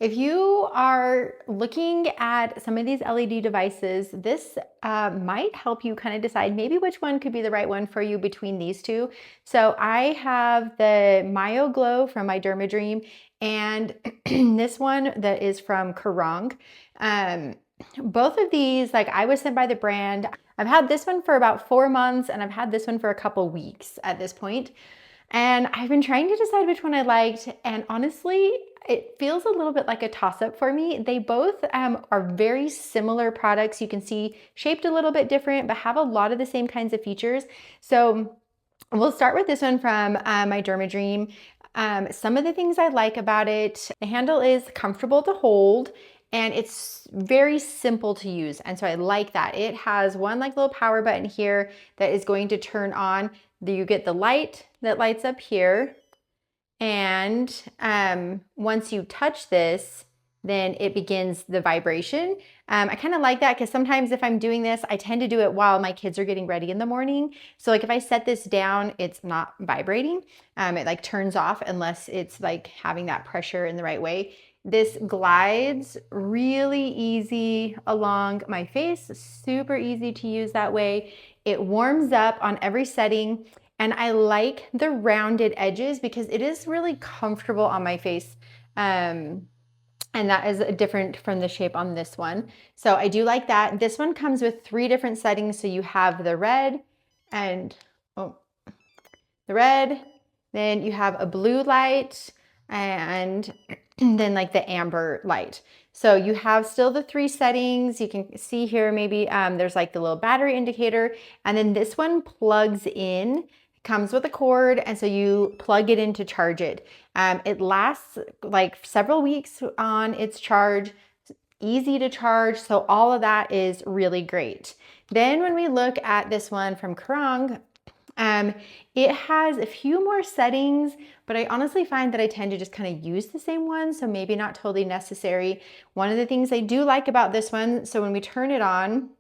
If you are looking at some of these LED devices, this might help you kind of decide maybe which one could be the right one for you between these two. So I have the Myo Glow from my Dermadream and this one that is from Kerrang. Both of these, like I was sent by the brand. I've had this one for about 4 months and I've had this one for a couple weeks at this point. And I've been trying to decide which one I liked, and honestly, it feels a little bit like a toss-up for me. They both are very similar products. You can see shaped a little bit different, but have a lot of the same kinds of features. So we'll start with this one from my Dermadream. Some of the things I like about it, the handle is comfortable to hold and it's very simple to use. And so I like that. It has one like little power button here that is going to turn on. You get the light that lights up here. And once you touch this, then it begins the vibration. I kind of like that because sometimes if I'm doing this, I tend to do it while my kids are getting ready in the morning. So like if I set this down, it's not vibrating. It like turns off unless it's like having that pressure in the right way. This glides really easy along my face, super easy to use that way. It warms up on every setting. And I like the rounded edges because it is really comfortable on my face. And that is different from the shape on this one. So I do like that. This one comes with 3 different settings. So you have the red and, then you have a blue light and then like the amber light. So you have still the 3 settings. You can see here maybe there's like the little battery indicator, and then this one plugs in, comes with a cord, and so you plug it in to charge it. It lasts like several weeks on its charge, easy to charge, so all of that is really great. Then when we look at this one from Kerrang, it has a few more settings, but I honestly find that I tend to just kind of use the same one, so maybe not totally necessary. One of the things I do like about this one, so when we turn it on,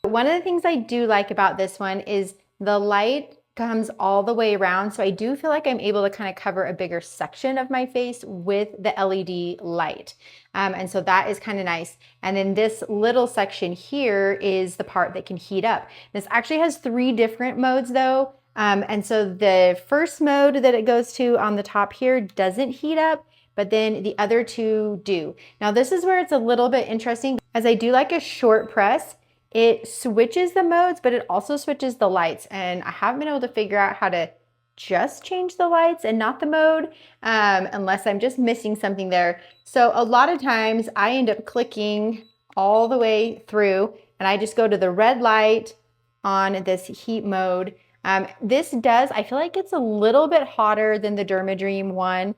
one of the things I do like about this one is the light comes all the way around. So I do feel like I'm able to kind of cover a bigger section of my face with the LED light. And so that is kind of nice. And then this little section here is the part that can heat up. This actually has 3 different modes though. And so the first mode that it goes to on the top here doesn't heat up, but then the other 2 do. Now this is where it's a little bit interesting, as I do like a short press. It switches the modes, but it also switches the lights. And I haven't been able to figure out how to just change the lights and not the mode, unless I'm just missing something there. So a lot of times I end up clicking all the way through and I just go to the red light on this heat mode. This does, I feel like it's a little bit hotter than the Dermadream one.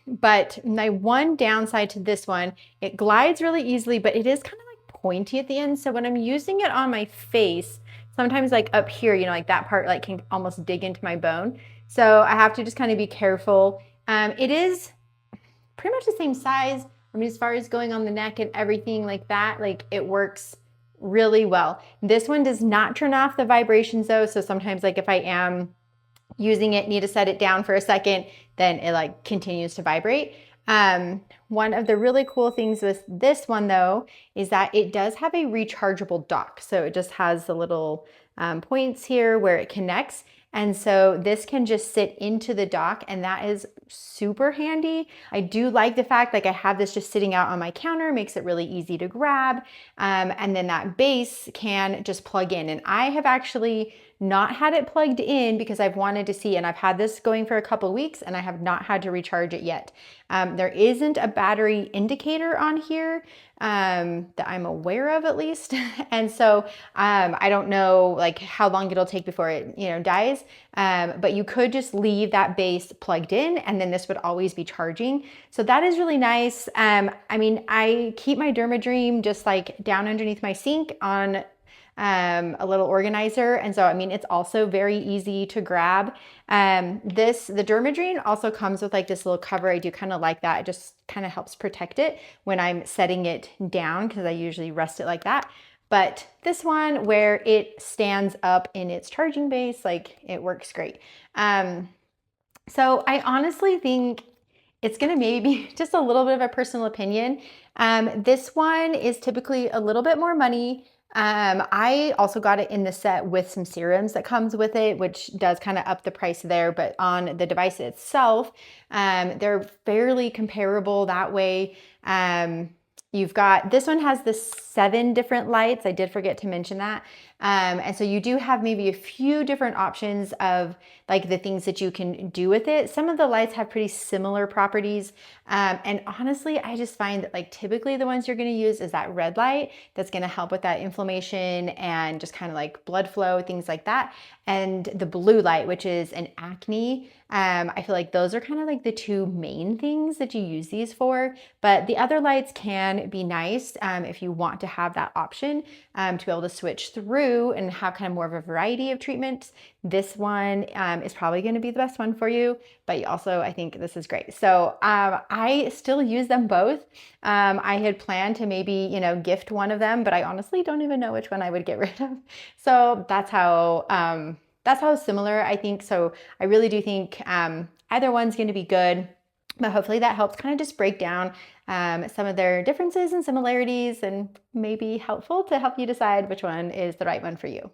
But my one downside to this one, it glides really easily, but it is kind of pointy at the end. So when I'm using it on my face, sometimes like up here, you know, like that part like can almost dig into my bone. So I have to just kind of be careful. It is pretty much the same size. I mean, as far as going on the neck and everything like that, like it works really well. This one does not turn off the vibrations though. So sometimes like if I am using it, need to set it down for a second, then it like continues to vibrate. One of the really cool things with this one though, is that it does have a rechargeable dock. So it just has the little points here where it connects. And so this can just sit into the dock, and that is super handy. I do like the fact like I have this just sitting out on my counter, makes it really easy to grab. And then that base can just plug in. And I have actually not had it plugged in because I've wanted to see, and I've had this going for a couple of weeks and I have not had to recharge it yet. There isn't a battery indicator on here that I'm aware of at least. And so I don't know like how long it'll take before it, you know, dies. But you could just leave that base plugged in and then this would always be charging. So that is really nice. I mean, I keep my Dermadream just like down underneath my sink on a little organizer. And so, I mean, it's also very easy to grab. The Dermadream also comes with like this little cover. I do kind of like that. It just kind of helps protect it when I'm setting it down because I usually rest it like that. But this one where it stands up in its charging base, like it works great. So I honestly think It's going to maybe be just a little bit of a personal opinion. This one is typically a little bit more money. I also got it in the set with some serums that comes with it, which does kind of up the price there. But on the device itself, they're fairly comparable that way. You've got, this one has the 7 different lights. I did forget to mention that. And so you do have maybe a few different options of like the things that you can do with it. Some of the lights have pretty similar properties. And honestly, I just find that like typically the ones you're going to use is that red light that's going to help with that inflammation and just kind of like blood flow, things like that. And the blue light, which is an acne. I feel like those are kind of like the 2 main things that you use these for. But the other lights can be nice if you want to have that option to be able to switch through and have kind of more of a variety of treatments. This one is probably going to be the best one for you, but you also, I think this is great. So I still use them both. I had planned to maybe, gift one of them, but I honestly don't even know which one I would get rid of. So that's how similar I think. So I really do think either one's going to be good, but hopefully that helps kind of just break down some of their differences and similarities and maybe helpful to help you decide which one is the right one for you.